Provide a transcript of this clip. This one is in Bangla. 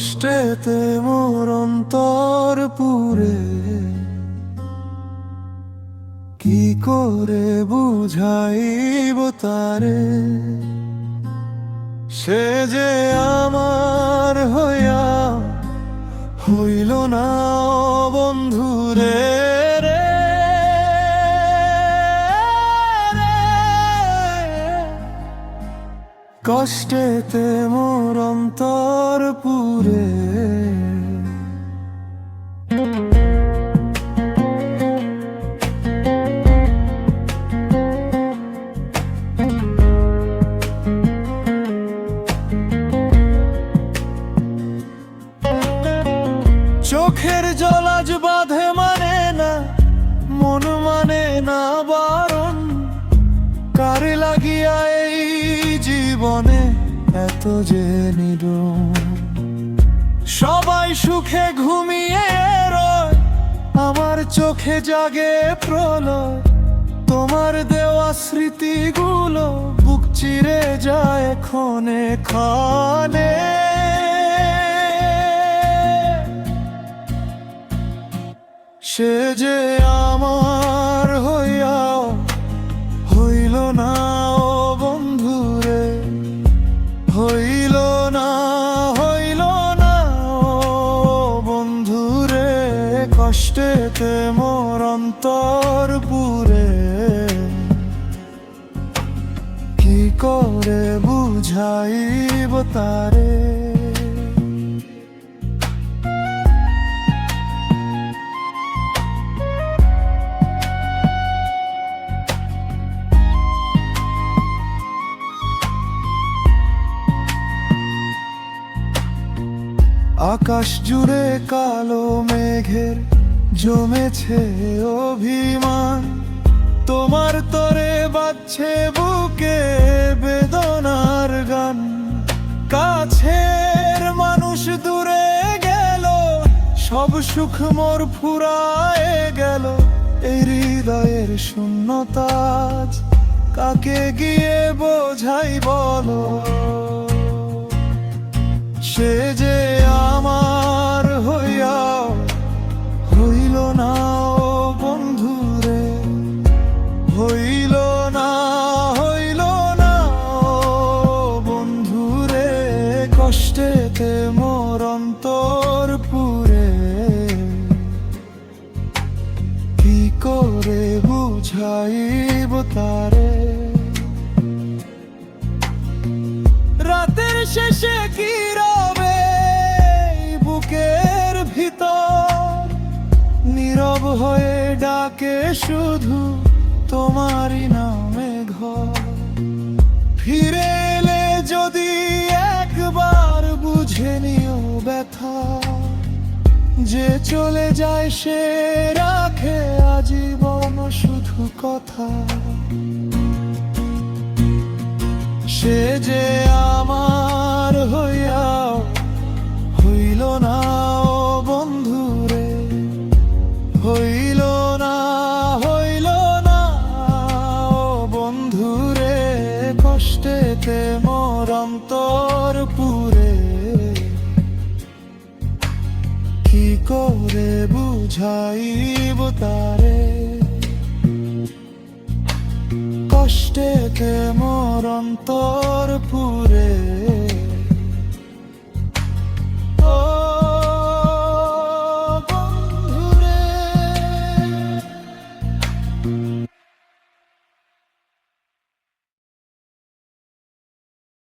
কষ্টেতে মোর অন্তর পুরে, কি করে বুঝাইব তারে, সে যে আমার হইয়া হইল না বন্ধুরে। কষ্টেতে মোর অন্তর পুরে, চোখের জল আজ বাঁধে মানে না, মন মানে না বারণ, কারে লাগিয়া এই জীবনে এত যে নিডন। সবাই সুখে ঘুমিয়ে রয়, আমার চোখে জাগে প্রলয়, তোমার দেওয়া স্মৃতিগুলো বুক চিরে যায় ক্ষণে ক্ষণে। সে যে আমার হইয়া হইল না ও বন্ধুরে, হইল না ও বন্ধুরে। কষ্টেতে মোর অন্তর পুরে, কি করে বুঝাইব তারে। আকাশ জুড়ে কালো মেঘের জমেছে অভিমান, তোমার তরে বাজছে বুকে বেদনার গান। কাছের মানুষ দূরে গেল, সব সুখ মোর ফুরায়ে গেল। এই হৃদয়ের শূন্যতা কাকে গিয়ে বোঝাই বলো, সে যে আমার হইয়া হইল না ও বন্ধুরে, হইল না ও বন্ধুরে। কষ্টেতে মোর অন্তর পুরে, কি করে বুঝাইব তারে। রাতের শেষে কি রবে বুকের ভিতর, নীরব হয়ে ডাকে শুধু তোমারই নামে ঘর। ফিরে এলে যদি একবার বুঝে নিও ব্যথা, যে চলে যায় সে রাখে আজীবন শুধু কথা। সে যে আমার হইয়া হইল না ও বন্ধুরে, হইল না ও বন্ধুরে। কষ্টেতে মোর অন্তর পুরে, কি করে বুঝাইব তারে। কষ্টেতে মোর অন্তর পুরে।